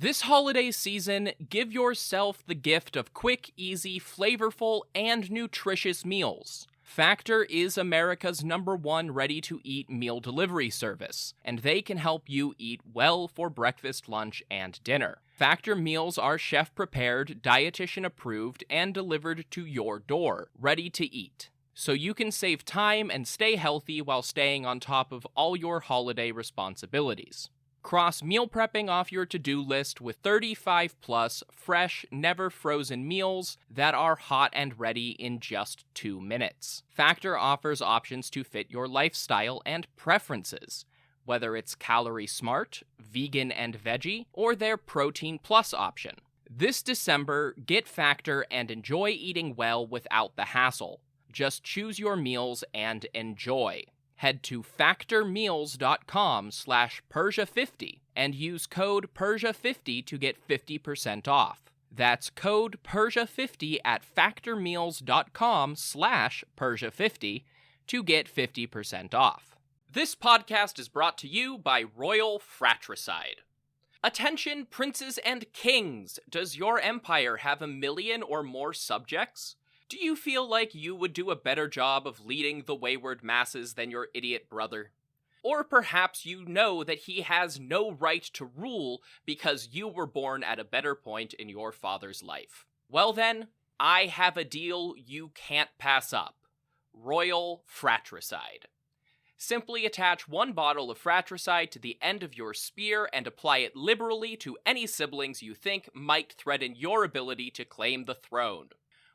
This holiday season, give yourself the gift of quick, easy, flavorful, and nutritious meals. Factor is America's #1 ready-to-eat meal delivery service, and they can help you eat well for breakfast, lunch, and dinner. Factor meals are chef-prepared, dietitian-approved, and delivered to your door, ready to eat. So you can save time and stay healthy while staying on top of all your holiday responsibilities. Cross meal prepping off your to-do list with 35-plus fresh, never-frozen meals that are hot and ready in just 2 minutes. Factor offers options to fit your lifestyle and preferences, whether it's calorie smart, vegan and veggie, or their protein plus option. This December, get Factor and enjoy eating well without the hassle. Just choose your meals and enjoy. Head to factormeals.com/Persia50 and use code Persia50 to get 50% off. That's code Persia50 at factormeals.com/Persia50 to get 50% off. This podcast is brought to you by Royal Fratricide. Attention, princes and kings! Does your empire have 1 million or more subjects? Do you feel like you would do a better job of leading the wayward masses than your idiot brother? Or perhaps you know that he has no right to rule because you were born at a better point in your father's life. Well then, I have a deal you can't pass up. Royal Fratricide. Simply attach 1 bottle of fratricide to the end of your spear and apply it liberally to any siblings you think might threaten your ability to claim the throne.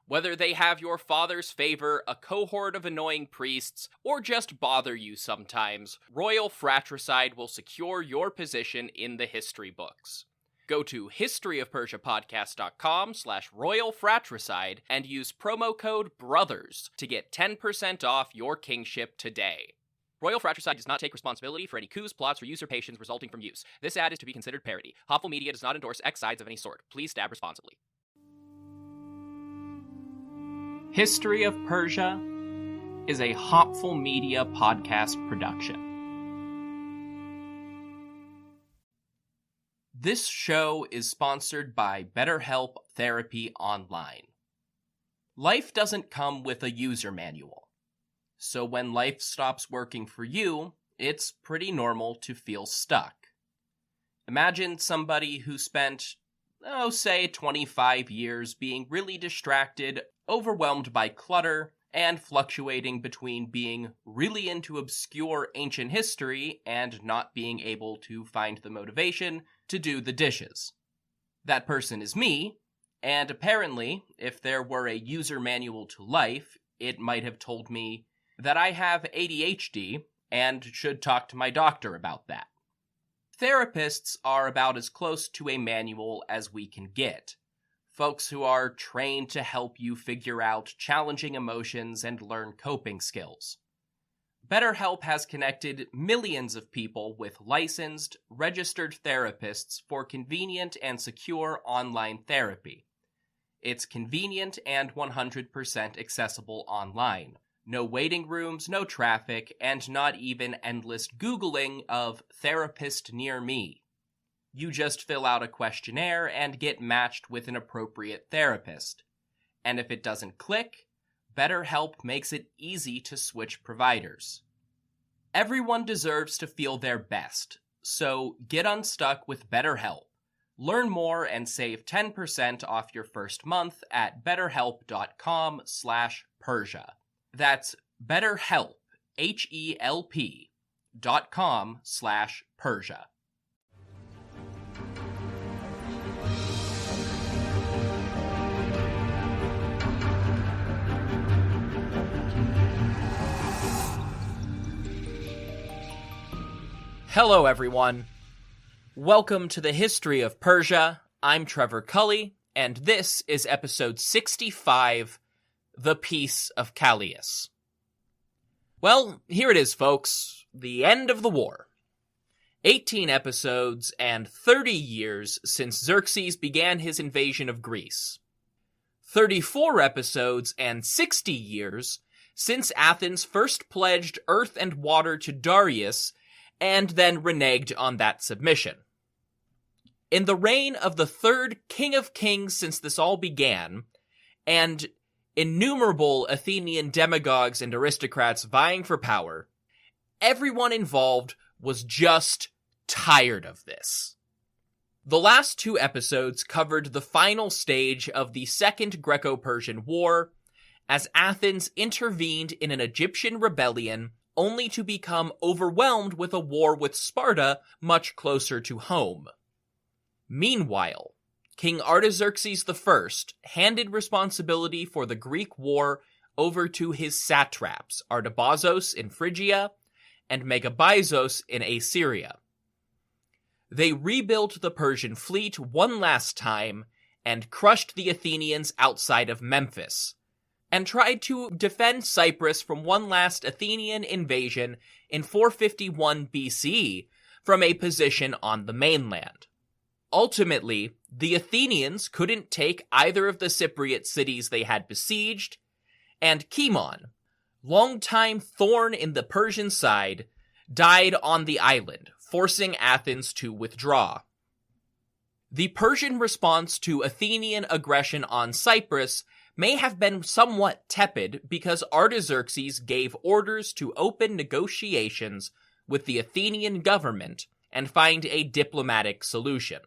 Whether they have your father's favor, a cohort of annoying priests, or just bother you sometimes, Royal Fratricide will secure your position in the history books. Go to historyofpersiapodcast.com/Royal Fratricide and use promo code BROTHERS to get 10% off your kingship today. Royal Fratricide does not take responsibility for any coups, plots, or usurpations resulting from use. This ad is to be considered parody. Hopful Media does not endorse X sides of any sort. Please stab responsibly. History of Persia is a Hopful Media podcast production. This show is sponsored by BetterHelp Therapy Online. Life doesn't come with a user manual, so when life stops working for you, it's pretty normal to feel stuck. Imagine somebody who spent, say 25 years being really distracted, overwhelmed by clutter, and fluctuating between being really into obscure ancient history and not being able to find the motivation to do the dishes. That person is me, and apparently, if there were a user manual to life, it might have told me that I have ADHD and should talk to my doctor about that. Therapists are about as close to a manual as we can get. Folks who are trained to help you figure out challenging emotions and learn coping skills. BetterHelp has connected millions of people with licensed, registered therapists for convenient and secure online therapy. It's convenient and 100% accessible online. No waiting rooms, no traffic, and not even endless Googling of therapist near me. You just fill out a questionnaire and get matched with an appropriate therapist. And if it doesn't click, BetterHelp makes it easy to switch providers. Everyone deserves to feel their best, so get unstuck with BetterHelp. Learn more and save 10% off your first month at betterhelp.com/Persia. That's BetterHelp, HELP.com/Persia. Hello, everyone. Welcome to the History of Persia. I'm Trevor Cully, and this is episode 65, The Peace of Callias. Well, here it is, folks. The end of the war. 18 episodes and 30 years since Xerxes began his invasion of Greece. 34 episodes and 60 years since Athens first pledged earth and water to Darius and then reneged on that submission. In the reign of the third king of kings since this all began, and innumerable Athenian demagogues and aristocrats vying for power, everyone involved was just tired of this. The last 2 episodes covered the final stage of the Second Greco-Persian War, as Athens intervened in an Egyptian rebellion only to become overwhelmed with a war with Sparta much closer to home. Meanwhile, King Artaxerxes I handed responsibility for the Greek war over to his satraps, Artabazos in Phrygia and Megabyzos in Assyria. They rebuilt the Persian fleet one last time and crushed the Athenians outside of Memphis, and tried to defend Cyprus from one last Athenian invasion in 451 BC from a position on the mainland. Ultimately, the Athenians couldn't take either of the Cypriot cities they had besieged, and Cimon, longtime thorn in the Persian side, died on the island, forcing Athens to withdraw. The Persian response to Athenian aggression on Cyprus may have been somewhat tepid because Artaxerxes gave orders to open negotiations with the Athenian government and find a diplomatic solution.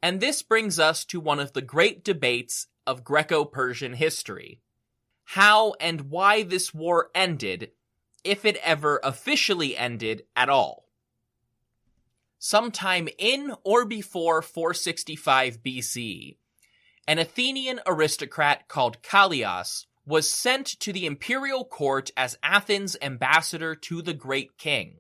And this brings us to one of the great debates of Greco-Persian history: how and why this war ended, if it ever officially ended at all. Sometime in or before 465 BC, an Athenian aristocrat called Callias was sent to the imperial court as Athens' ambassador to the great king.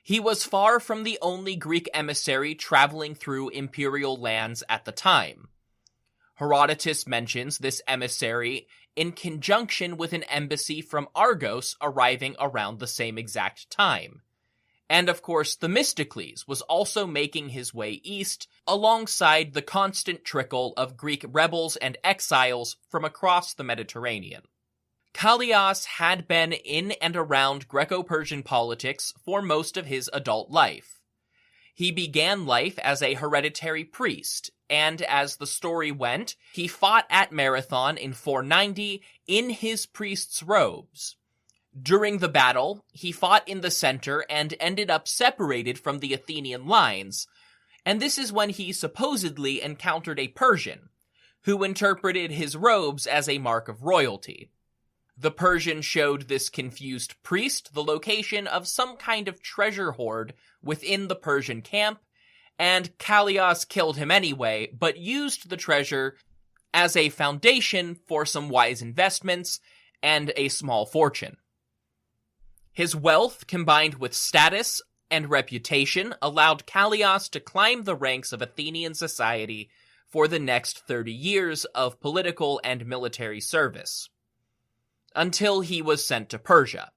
He was far from the only Greek emissary traveling through imperial lands at the time. Herodotus mentions this emissary in conjunction with an embassy from Argos arriving around the same exact time. And of course, Themistocles was also making his way east alongside the constant trickle of Greek rebels and exiles from across the Mediterranean. Callias had been in and around Greco-Persian politics for most of his adult life. He began life as a hereditary priest, and as the story went, he fought at Marathon in 490 in his priest's robes. During the battle, he fought in the center and ended up separated from the Athenian lines, and this is when he supposedly encountered a Persian, who interpreted his robes as a mark of royalty. The Persian showed this confused priest the location of some kind of treasure hoard within the Persian camp, and Callias killed him anyway, but used the treasure as a foundation for some wise investments and a small fortune. His wealth, combined with status and reputation, allowed Callias to climb the ranks of Athenian society for the next 30 years of political and military service, until he was sent to Persia.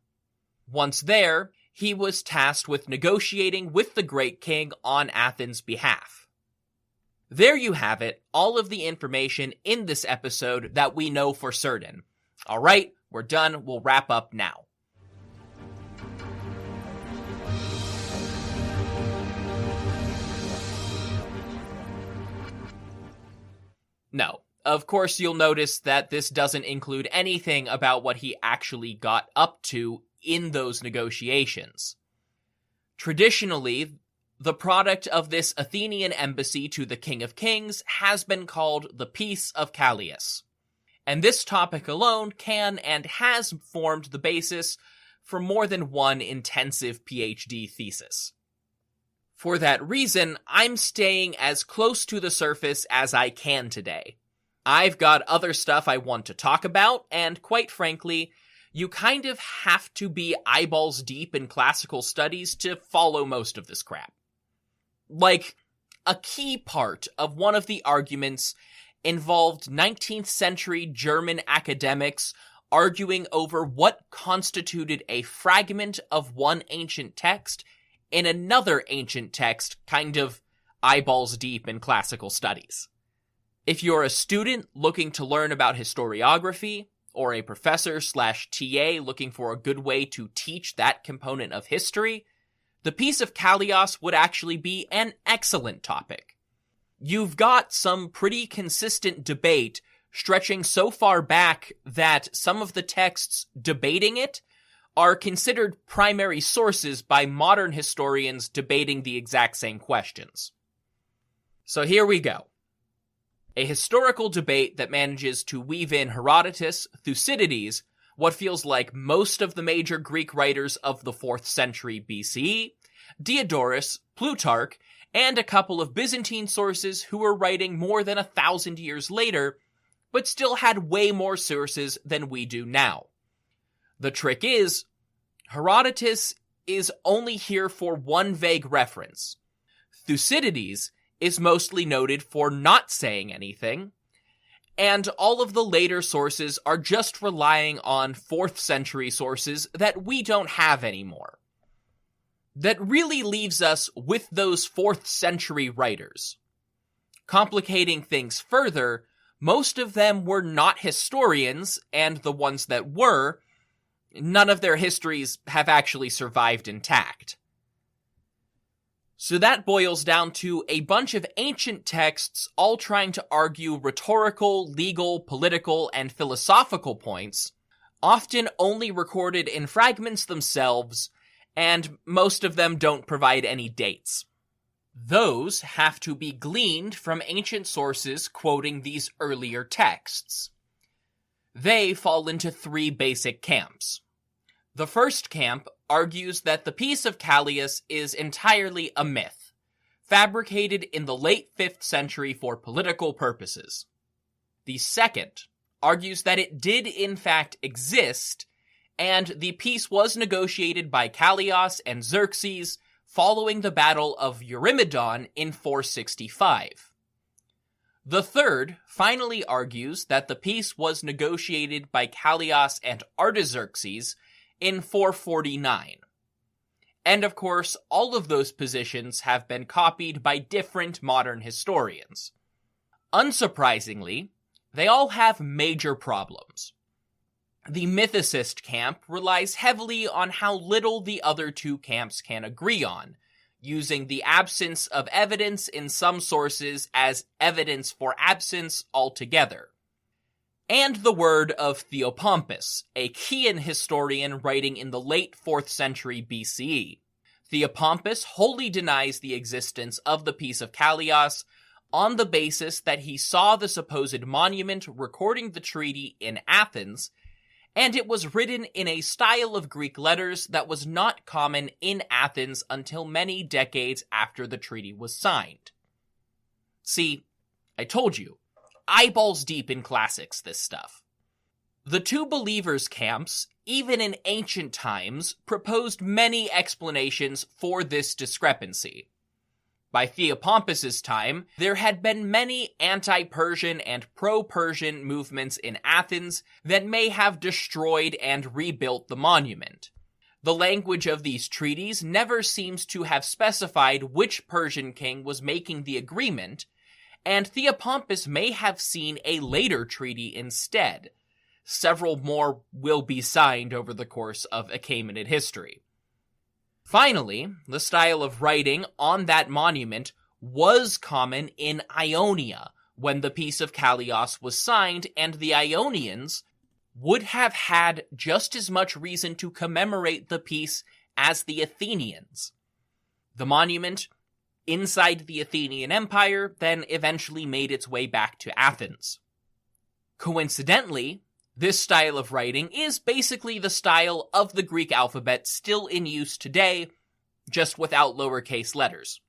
Once there, he was tasked with negotiating with the great king on Athens' behalf. There you have it, all of the information in this episode that we know for certain. Alright, we're done, we'll wrap up now. No. Of course, you'll notice that this doesn't include anything about what he actually got up to in those negotiations. Traditionally, the product of this Athenian embassy to the King of Kings has been called the Peace of Callias. And this topic alone can and has formed the basis for more than one intensive PhD thesis. For that reason, I'm staying as close to the surface as I can today. I've got other stuff I want to talk about, and quite frankly, you kind of have to be eyeballs deep in classical studies to follow most of this crap. Like, a key part of one of the arguments involved 19th century German academics arguing over what constituted a fragment of one ancient text in another ancient text, kind of eyeballs deep in classical studies. If you're a student looking to learn about historiography, or a professor/TA looking for a good way to teach that component of history, the Peace of Callias would actually be an excellent topic. you've got some pretty consistent debate stretching so far back that some of the texts debating it are considered primary sources by modern historians debating the exact same questions. So here we go. A historical debate that manages to weave in Herodotus, Thucydides, what feels like most of the major Greek writers of the 4th century BCE, Diodorus, Plutarch, and a couple of Byzantine sources who were writing more than 1,000 years later, but still had way more sources than we do now. The trick is, Herodotus is only here for one vague reference. Thucydides is mostly noted for not saying anything, and all of the later sources are just relying on 4th century sources that we don't have anymore. That really leaves us with those 4th century writers. Complicating things further, most of them were not historians, and the ones that were, none of their histories have actually survived intact. So that boils down to a bunch of ancient texts all trying to argue rhetorical, legal, political, and philosophical points, often only recorded in fragments themselves, and most of them don't provide any dates. Those have to be gleaned from ancient sources quoting these earlier texts. They fall into 3 basic camps. The first camp argues that the Peace of Callias is entirely a myth, fabricated in the late 5th century for political purposes. The second argues that it did in fact exist, and the peace was negotiated by Callias and Xerxes following the Battle of Eurymedon in 465. The third finally argues that the peace was negotiated by Callias and Artaxerxes in 449. And of course, all of those positions have been copied by different modern historians. Unsurprisingly, they all have major problems. The mythicist camp relies heavily on how little the other 2 camps can agree on, using the absence of evidence in some sources as evidence for absence altogether. And the word of Theopompus, a Chian historian writing in the late 4th century BCE. Theopompus wholly denies the existence of the Peace of Callias on the basis that he saw the supposed monument recording the treaty in Athens, and it was written in a style of Greek letters that was not common in Athens until many decades after the treaty was signed. See, I told you, eyeballs deep in classics, this stuff. The 2 believers' camps, even in ancient times, proposed many explanations for this discrepancy. By Theopompus's time, there had been many anti-Persian and pro-Persian movements in Athens that may have destroyed and rebuilt the monument. The language of these treaties never seems to have specified which Persian king was making the agreement, and Theopompus may have seen a later treaty instead. Several more will be signed over the course of Achaemenid history. Finally, the style of writing on that monument was common in Ionia when the Peace of Callias was signed, and the Ionians would have had just as much reason to commemorate the peace as the Athenians. The monument inside the Athenian Empire then eventually made its way back to Athens. Coincidentally, this style of writing is basically the style of the Greek alphabet still in use today, just without lowercase letters.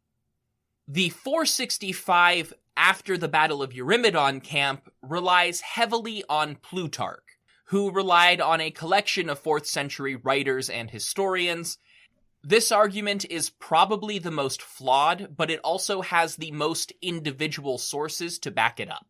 The 465 after the Battle of Eurymedon camp relies heavily on Plutarch, who relied on a collection of 4th century writers and historians. This argument is probably the most flawed, but it also has the most individual sources to back it up.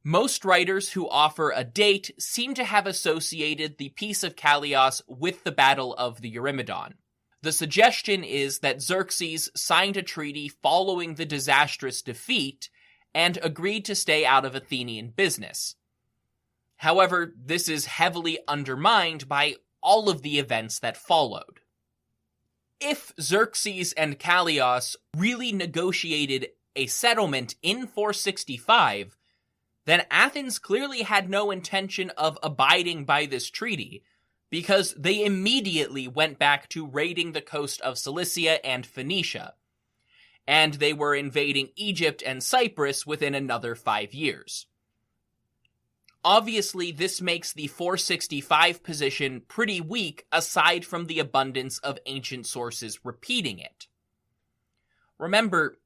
Most writers who offer a date seem to have associated the Peace of Callias with the Battle of the Eurymedon. The suggestion is that Xerxes signed a treaty following the disastrous defeat and agreed to stay out of Athenian business. However, this is heavily undermined by all of the events that followed. If Xerxes and Callias really negotiated a settlement in 465, then Athens clearly had no intention of abiding by this treaty, because they immediately went back to raiding the coast of Cilicia and Phoenicia, and they were invading Egypt and Cyprus within another 5 years. Obviously, this makes the 465 position pretty weak aside from the abundance of ancient sources repeating it. Remember,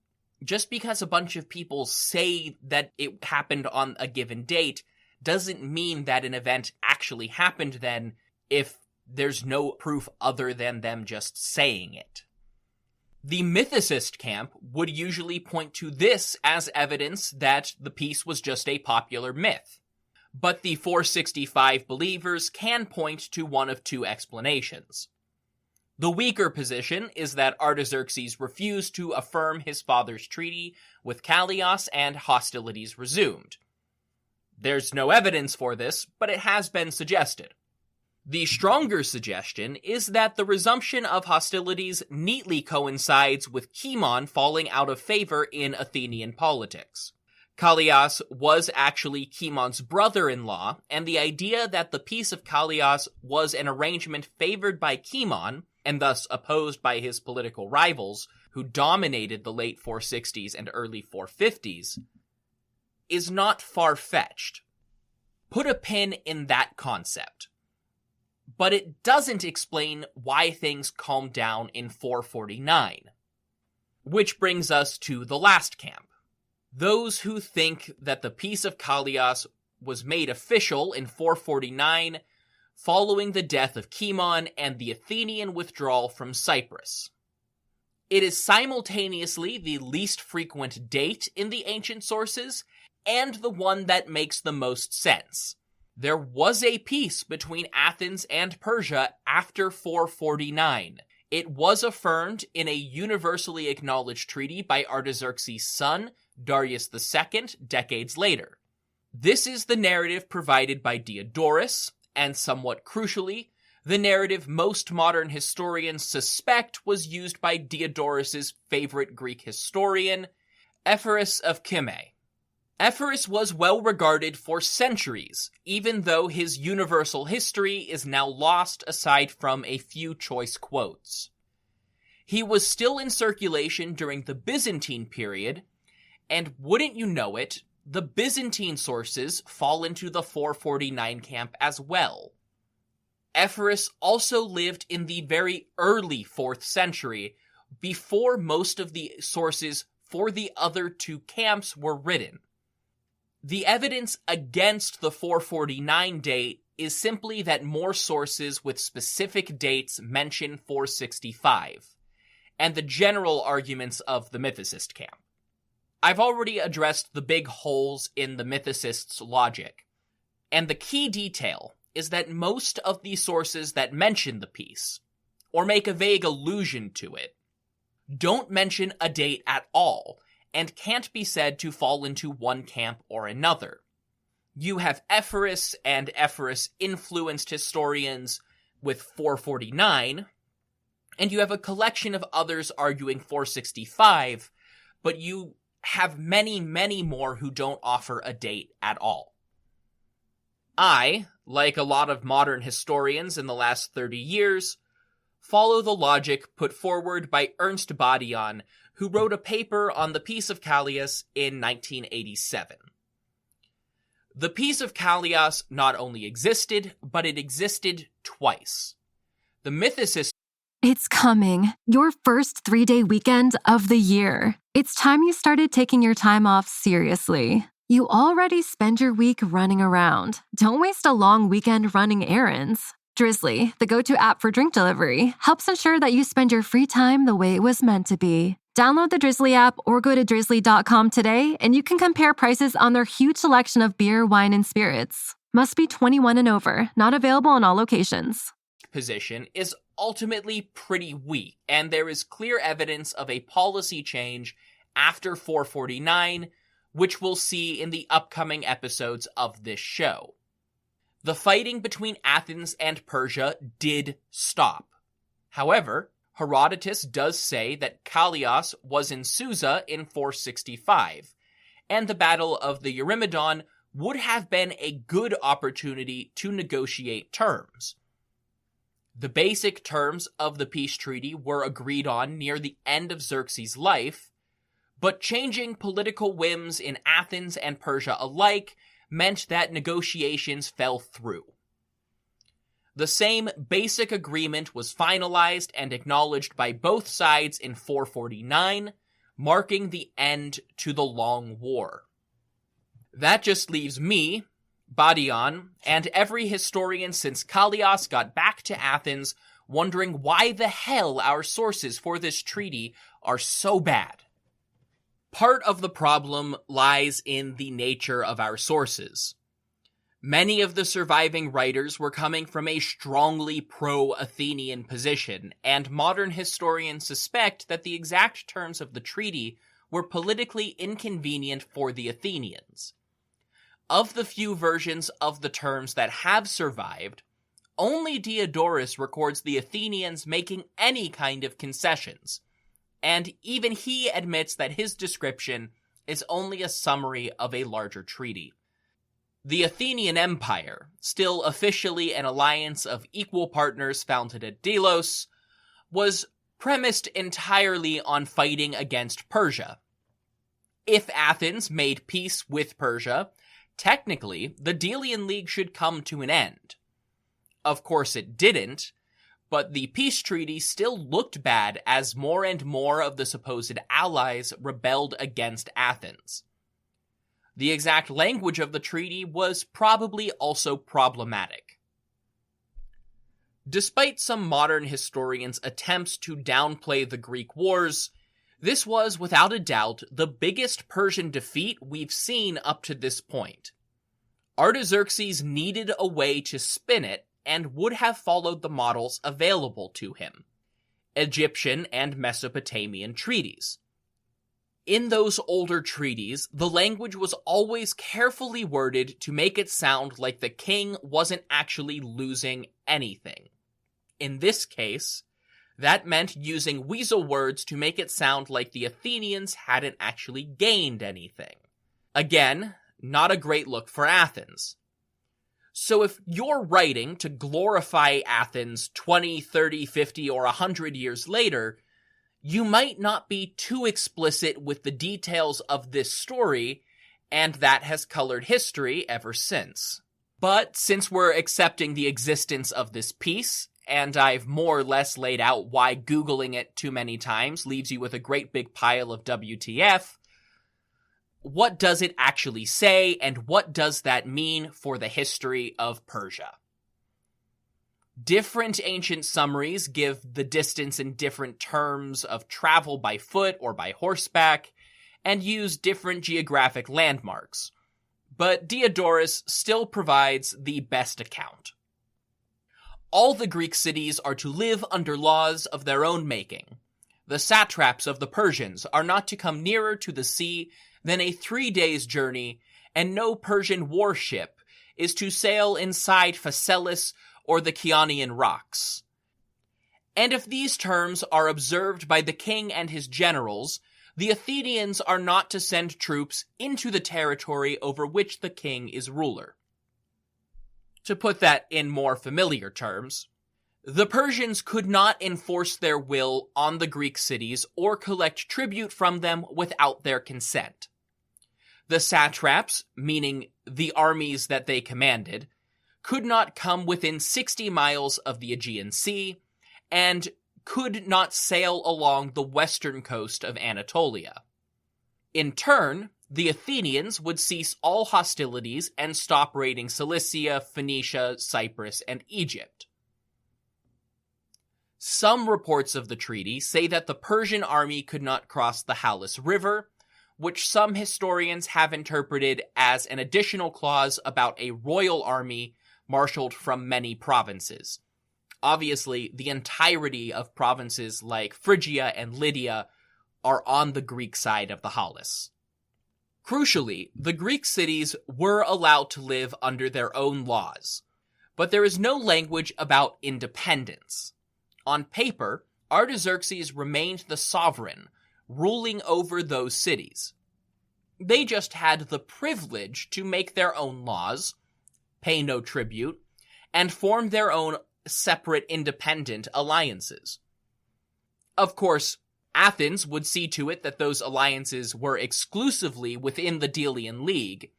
just because a bunch of people say that it happened on a given date doesn't mean that an event actually happened then if there's no proof other than them just saying it. The mythicist camp would usually point to this as evidence that the peace was just a popular myth. But the 465 believers can point to one of two explanations. The weaker position is that Artaxerxes refused to affirm his father's treaty with Callias and hostilities resumed. There's no evidence for this, but it has been suggested. The stronger suggestion is that the resumption of hostilities neatly coincides with Cimon falling out of favor in Athenian politics. Callias was actually Cimon's brother-in-law, and the idea that the Peace of Callias was an arrangement favored by Cimon, and thus opposed by his political rivals, who dominated the late 460s and early 450s, is not far-fetched. Put a pin in that concept. But it doesn't explain why things calmed down in 449. Which brings us to the last camp. Those who think that the Peace of Callias was made official in 449 following the death of Cimon and the Athenian withdrawal from Cyprus. It is simultaneously the least frequent date in the ancient sources and the one that makes the most sense. There was a peace between Athens and Persia after 449. It was affirmed in a universally acknowledged treaty by Artaxerxes' son, Darius II, decades later. This is the narrative provided by Diodorus, and somewhat crucially, the narrative most modern historians suspect was used by Diodorus' favorite Greek historian, Ephorus of Kyme. Ephorus was well regarded for centuries, even though his universal history is now lost aside from a few choice quotes. He was still in circulation during the Byzantine period, and wouldn't you know it, the Byzantine sources fall into the 449 camp as well. Ephorus also lived in the very early 4th century, before most of the sources for the other two camps were written. The evidence against the 449 date is simply that more sources with specific dates mention 465, and the general arguments of the mythicist camp. I've already addressed the big holes in the mythicists' logic, and the key detail is that most of the sources that mention the peace, or make a vague allusion to it, don't mention a date at all, and can't be said to fall into one camp or another. You have Ephorus and Ephorus-influenced historians with 449, and you have a collection of others arguing 465, but you have many, many more who don't offer a date at all. I, like a lot of modern historians in the last 30 years, follow the logic put forward by Ernst Badian, who wrote a paper on the Peace of Callias in 1987. The Peace of Callias not only existed, but it existed twice. The mythicists. It's coming. Your first 3-day weekend of the year. It's time you started taking your time off seriously. You already spend your week running around. Don't waste a long weekend running errands. Drizzly, the go-to app for drink delivery, helps ensure that you spend your free time the way it was meant to be. Download the Drizzly app or go to drizzly.com today, and you can compare prices on their huge selection of beer, wine, and spirits. Must be 21 and over. Not available in all locations. Position is ultimately pretty weak, and there is clear evidence of a policy change after 449, which we'll see in the upcoming episodes of this show. The fighting between Athens and Persia did stop. However, Herodotus does say that Callias was in Susa in 465, and the Battle of the Eurymedon would have been a good opportunity to negotiate terms. The basic terms of the peace treaty were agreed on near the end of Xerxes' life, but changing political whims in Athens and Persia alike meant that negotiations fell through. The same basic agreement was finalized and acknowledged by both sides in 449, marking the end to the Long War. That just leaves me, Badian, and every historian since Callias got back to Athens wondering why the hell our sources for this treaty are so bad. Part of the problem lies in the nature of our sources. Many of the surviving writers were coming from a strongly pro-Athenian position, and modern historians suspect that the exact terms of the treaty were politically inconvenient for the Athenians. Of the few versions of the terms that have survived, only Diodorus records the Athenians making any kind of concessions, and even he admits that his description is only a summary of a larger treaty. The Athenian Empire, still officially an alliance of equal partners founded at Delos, was premised entirely on fighting against Persia. If Athens made peace with Persia, technically the Delian League should come to an end. Of course it didn't, but the peace treaty still looked bad as more and more of the supposed allies rebelled against Athens. The exact language of the treaty was probably also problematic. Despite some modern historians' attempts to downplay the Greek wars, this was without a doubt the biggest Persian defeat we've seen up to this point. Artaxerxes needed a way to spin it and would have followed the models available to him: Egyptian and Mesopotamian treaties. In those older treaties, the language was always carefully worded to make it sound like the king wasn't actually losing anything. In this case, that meant using weasel words to make it sound like the Athenians hadn't actually gained anything. Again, not a great look for Athens. So if you're writing to glorify Athens 20, 30, 50, or 100 years later, you might not be too explicit with the details of this story, and that has colored history ever since. But since we're accepting the existence of this piece, and I've more or less laid out why Googling it too many times leaves you with a great big pile of WTF, what does it actually say, and what does that mean for the history of Persia? Different ancient summaries give the distance in different terms of travel by foot or by horseback, and use different geographic landmarks, but Diodorus still provides the best account. All the Greek cities are to live under laws of their own making. The satraps of the Persians are not to come nearer to the sea than a 3 days' journey, and no Persian warship is to sail inside Phaselis or the Chionian rocks. And if these terms are observed by the king and his generals, the Athenians are not to send troops into the territory over which the king is ruler. To put that in more familiar terms, the Persians could not enforce their will on the Greek cities or collect tribute from them without their consent. The satraps, meaning the armies that they commanded, could not come within 60 miles of the Aegean Sea, and could not sail along the western coast of Anatolia. In turn, the Athenians would cease all hostilities and stop raiding Cilicia, Phoenicia, Cyprus, and Egypt. Some reports of the treaty say that the Persian army could not cross the Halys River, which some historians have interpreted as an additional clause about a royal army marshaled from many provinces. Obviously, the entirety of provinces like Phrygia and Lydia are on the Greek side of the Halys. Crucially, the Greek cities were allowed to live under their own laws, but there is no language about independence. On paper, Artaxerxes remained the sovereign, ruling over those cities. They just had the privilege to make their own laws, pay no tribute, and form their own separate independent alliances. Of course, Athens would see to it that those alliances were exclusively within the Delian League,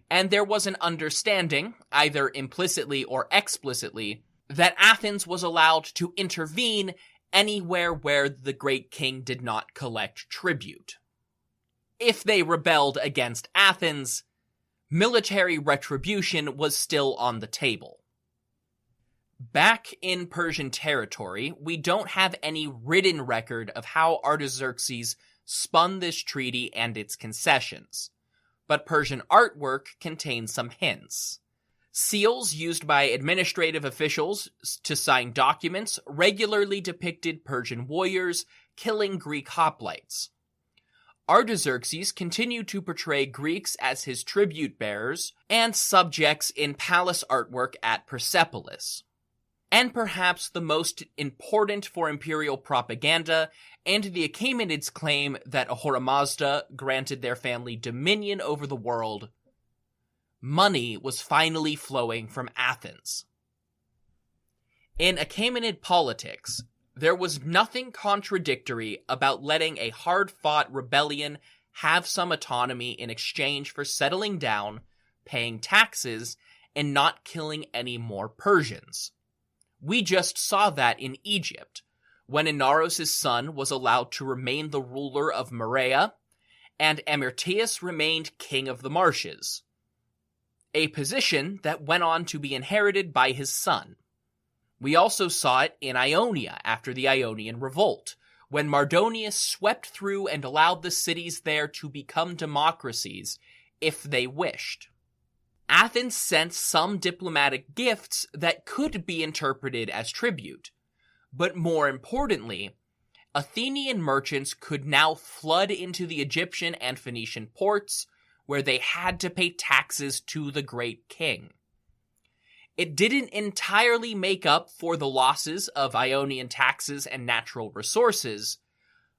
and there was an understanding, either implicitly or explicitly, that Athens was allowed to intervene anywhere where the great king did not collect tribute. If they rebelled against Athens, military retribution was still on the table. Back in Persian territory, we don't have any written record of how Artaxerxes spun this treaty and its concessions, but Persian artwork contains some hints. Seals used by administrative officials to sign documents regularly depicted Persian warriors killing Greek hoplites. Artaxerxes continued to portray Greeks as his tribute bearers and subjects in palace artwork at Persepolis. And perhaps the most important for imperial propaganda and the Achaemenids' claim that Ahura Mazda granted their family dominion over the world, money was finally flowing from Athens. In Achaemenid politics, there was nothing contradictory about letting a hard-fought rebellion have some autonomy in exchange for settling down, paying taxes, and not killing any more Persians. We just saw that in Egypt, when Inaros' son was allowed to remain the ruler of Merea, and Amirtius remained king of the marshes, a position that went on to be inherited by his son. We also saw it in Ionia after the Ionian Revolt, when Mardonius swept through and allowed the cities there to become democracies if they wished. Athens sent some diplomatic gifts that could be interpreted as tribute, but more importantly, Athenian merchants could now flood into the Egyptian and Phoenician ports where they had to pay taxes to the great king. It didn't entirely make up for the losses of Ionian taxes and natural resources,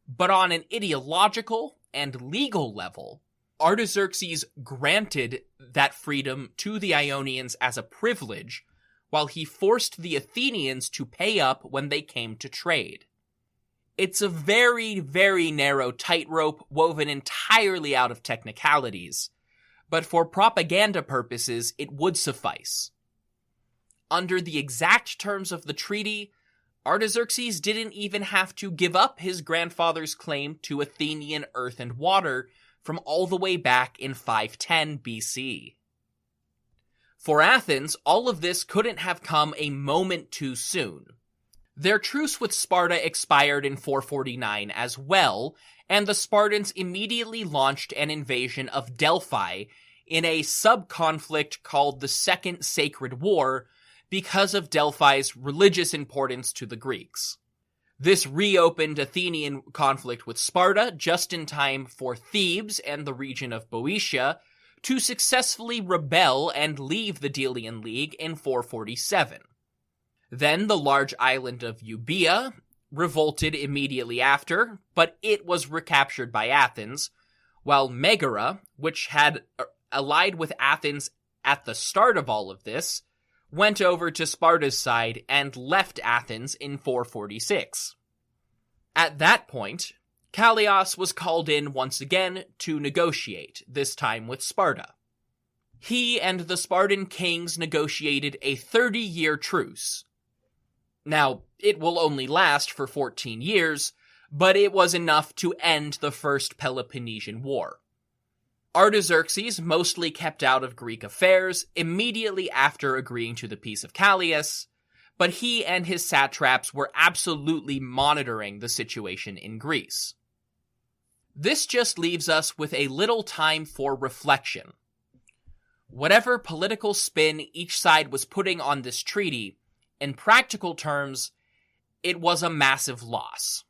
but on an ideological and legal level, Artaxerxes granted that freedom to the Ionians as a privilege, while he forced the Athenians to pay up when they came to trade. It's a very, very narrow tightrope woven entirely out of technicalities, but for propaganda purposes it would suffice. Under the exact terms of the treaty, Artaxerxes didn't even have to give up his grandfather's claim to Athenian earth and water from all the way back in 510 BC. For Athens, all of this couldn't have come a moment too soon. Their truce with Sparta expired in 449 as well, and the Spartans immediately launched an invasion of Delphi in a sub-conflict called the Second Sacred War because of Delphi's religious importance to the Greeks. This reopened Athenian conflict with Sparta just in time for Thebes and the region of Boeotia to successfully rebel and leave the Delian League in 447. Then the large island of Euboea revolted immediately after, but it was recaptured by Athens, while Megara, which had allied with Athens at the start of all of this, went over to Sparta's side and left Athens in 446. At that point, Callias was called in once again to negotiate, this time with Sparta. He and the Spartan kings negotiated a 30-year truce. Now, it will only last for 14 years, but it was enough to end the First Peloponnesian War. Artaxerxes mostly kept out of Greek affairs immediately after agreeing to the Peace of Callias, but he and his satraps were absolutely monitoring the situation in Greece. This just leaves us with a little time for reflection. Whatever political spin each side was putting on this treaty, in practical terms, it was a massive loss.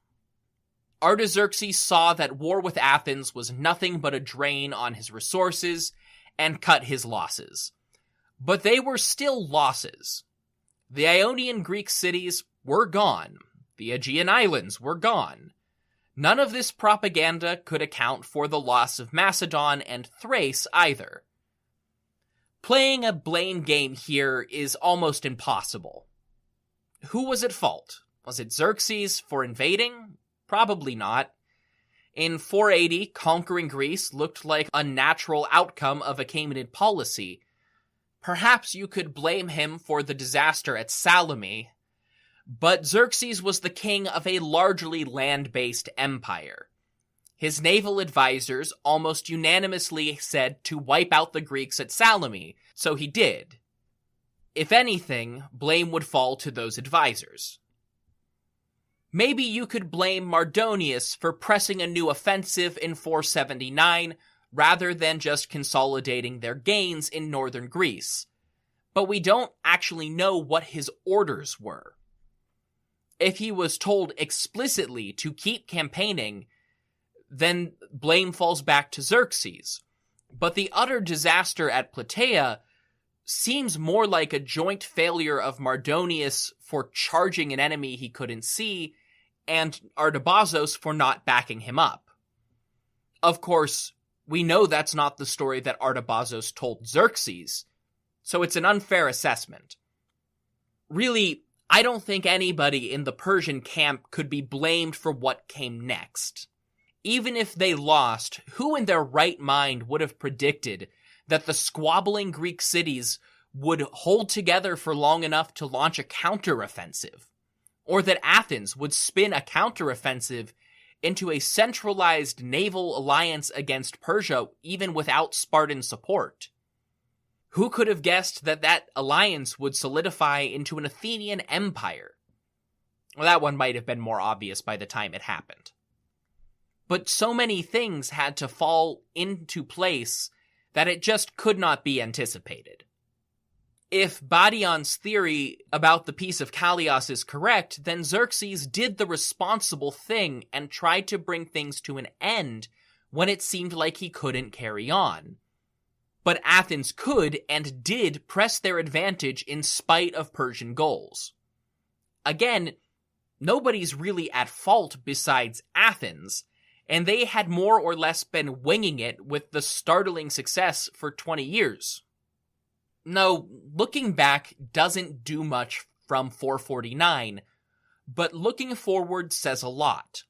Artaxerxes saw that war with Athens was nothing but a drain on his resources and cut his losses. But they were still losses. The Ionian Greek cities were gone, The Aegean Islands were gone. None of this propaganda could account for the loss of Macedon and Thrace either. Playing a blame game here is almost impossible. Who was at fault? Was it Xerxes for invading? Probably not. In 480, conquering Greece looked like a natural outcome of Achaemenid policy. Perhaps you could blame him for the disaster at Salome, but Xerxes was the king of a largely land-based empire. His naval advisors almost unanimously said to wipe out the Greeks at Salome, so he did. If anything, blame would fall to those advisors. Maybe you could blame Mardonius for pressing a new offensive in 479 rather than just consolidating their gains in northern Greece. But we don't actually know what his orders were. If he was told explicitly to keep campaigning, then blame falls back to Xerxes. But the utter disaster at Plataea seems more like a joint failure of Mardonius for charging an enemy he couldn't see, and Artabazos for not backing him up. Of course, we know that's not the story that Artabazos told Xerxes, so it's an unfair assessment. Really, I don't think anybody in the Persian camp could be blamed for what came next. Even if they lost, who in their right mind would have predicted that the squabbling Greek cities would hold together for long enough to launch a counteroffensive? Or that Athens would spin a counteroffensive into a centralized naval alliance against Persia even without Spartan support? Who could have guessed that that alliance would solidify into an Athenian empire? Well, that one might have been more obvious by the time it happened. But so many things had to fall into place that it just could not be anticipated. If Badion's theory about the Peace of Callias is correct, then Xerxes did the responsible thing and tried to bring things to an end when it seemed like he couldn't carry on. But Athens could and did press their advantage in spite of Persian goals. Again, nobody's really at fault besides Athens, and they had more or less been winging it with the startling success for 20 years. No, looking back doesn't do much from 449, but looking forward says a lot.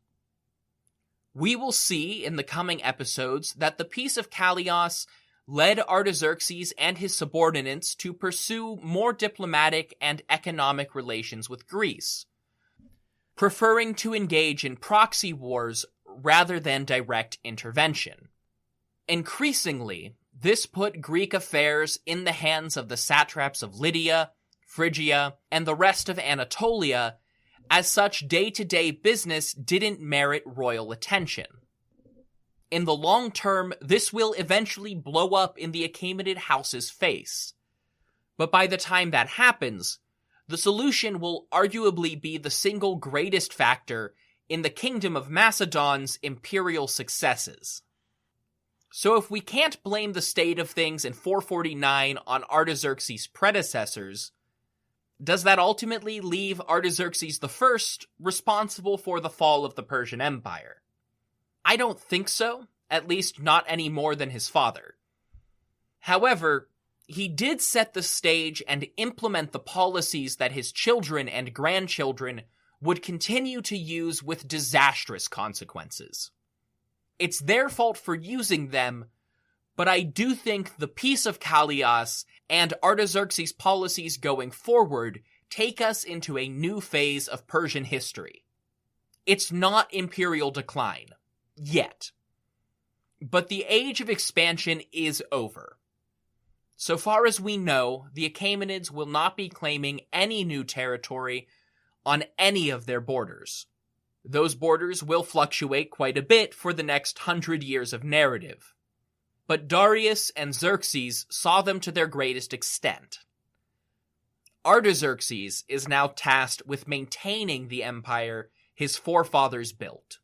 We will see in the coming episodes that the Peace of Callias led Artaxerxes and his subordinates to pursue more diplomatic and economic relations with Greece, preferring to engage in proxy wars rather than direct intervention. Increasingly, this put Greek affairs in the hands of the satraps of Lydia, Phrygia, and the rest of Anatolia, as such day-to-day business didn't merit royal attention. In the long term, this will eventually blow up in the Achaemenid house's face. But by the time that happens, the solution will arguably be the single greatest factor in the kingdom of Macedon's imperial successes. So if we can't blame the state of things in 449 on Artaxerxes' predecessors, does that ultimately leave Artaxerxes I responsible for the fall of the Persian Empire? I don't think so, at least not any more than his father. However, he did set the stage and implement the policies that his children and grandchildren would continue to use with disastrous consequences. It's their fault for using them, but I do think the Peace of Callias and Artaxerxes' policies going forward take us into a new phase of Persian history. It's not imperial decline. Yet. But the age of expansion is over. So far as we know, the Achaemenids will not be claiming any new territory on any of their borders. Those borders will fluctuate quite a bit for the next 100 years of narrative. But Darius and Xerxes saw them to their greatest extent. Artaxerxes is now tasked with maintaining the empire his forefathers built.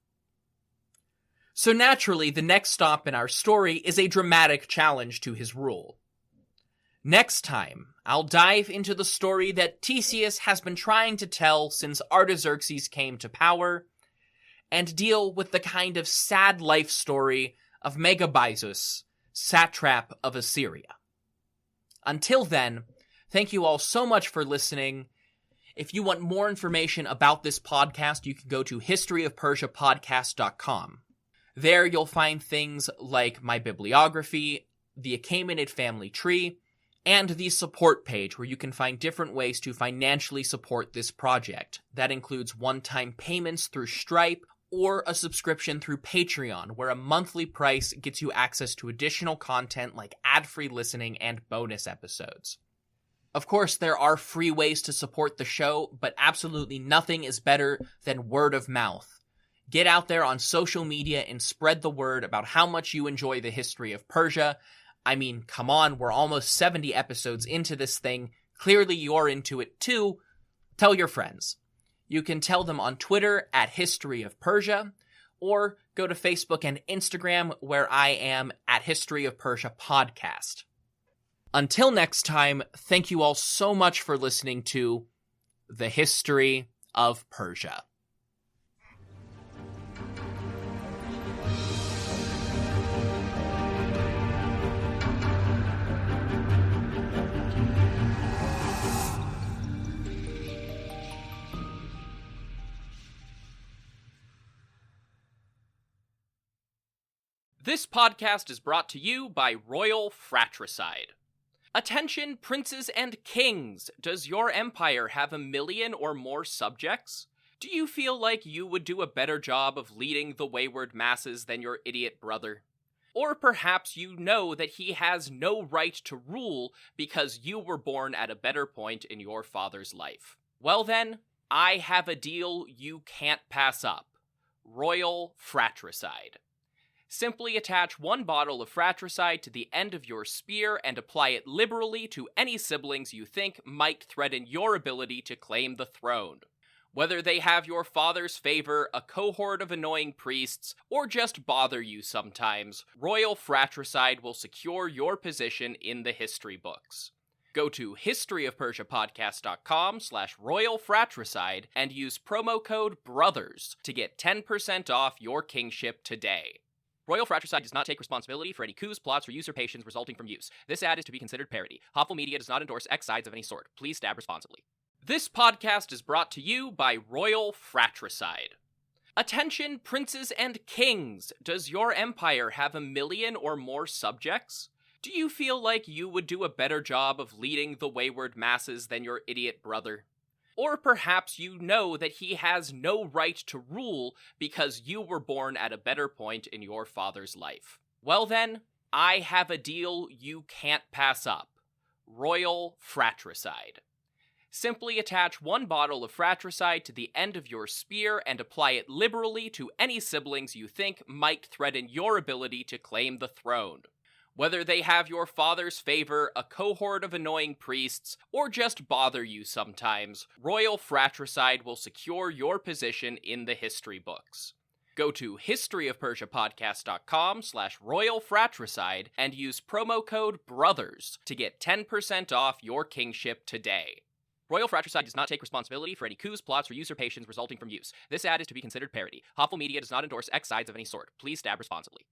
So naturally, the next stop in our story is a dramatic challenge to his rule. Next time, I'll dive into the story that Theseus has been trying to tell since Artaxerxes came to power, and deal with the kind of sad life story of Megabyzus, satrap of Assyria. Until then, thank you all so much for listening. If you want more information about this podcast, you can go to historyofpersiapodcast.com. There you'll find things like my bibliography, the Achaemenid family tree, and the support page where you can find different ways to financially support this project. That includes one-time payments through Stripe or a subscription through Patreon, where a monthly price gets you access to additional content like ad-free listening and bonus episodes. Of course, there are free ways to support the show, but absolutely nothing is better than word of mouth. Get out there on social media and spread the word about how much you enjoy the history of Persia. I mean, come on, we're almost 70 episodes into this thing. Clearly you're into it too. Tell your friends. You can tell them on Twitter at History of Persia, or go to Facebook and Instagram where I am at History of Persia Podcast. Until next time, thank you all so much for listening to The History of Persia. This podcast is brought to you by Royal Fratricide. Attention, princes and kings! Does your empire have 1 million or more subjects? Do you feel like you would do a better job of leading the wayward masses than your idiot brother? Or perhaps you know that he has no right to rule because you were born at a better point in your father's life. Well then, I have a deal you can't pass up. Royal Fratricide. Simply attach 1 bottle of fratricide to the end of your spear and apply it liberally to any siblings you think might threaten your ability to claim the throne. Whether they have your father's favor, a cohort of annoying priests, or just bother you sometimes, Royal Fratricide will secure your position in the history books. Go to historyofpersiapodcast.com/Royal Fratricide and use promo code BROTHERS to get 10% off your kingship today. Royal Fratricide does not take responsibility for any coups, plots, or usurpations resulting from use. This ad is to be considered parody. Hopful Media does not endorse X sides of any sort. Please stab responsibly. This podcast is brought to you by Royal Fratricide. Attention, princes and kings! Does your empire have 1 million or more subjects? Do you feel like you would do a better job of leading the wayward masses than your idiot brother? Or perhaps you know that he has no right to rule because you were born at a better point in your father's life. Well then, I have a deal you can't pass up. Royal Fratricide. Simply attach 1 bottle of fratricide to the end of your spear and apply it liberally to any siblings you think might threaten your ability to claim the throne. Whether they have your father's favor, a cohort of annoying priests, or just bother you sometimes, Royal Fratricide will secure your position in the history books. Go to historyofpersiapodcast.com/Royal Fratricide and use promo code BROTHERS to get 10% off your kingship today. Royal Fratricide does not take responsibility for any coups, plots, or usurpations resulting from use. This ad is to be considered parody. Hopful Media does not endorse X sides of any sort. Please stab responsibly.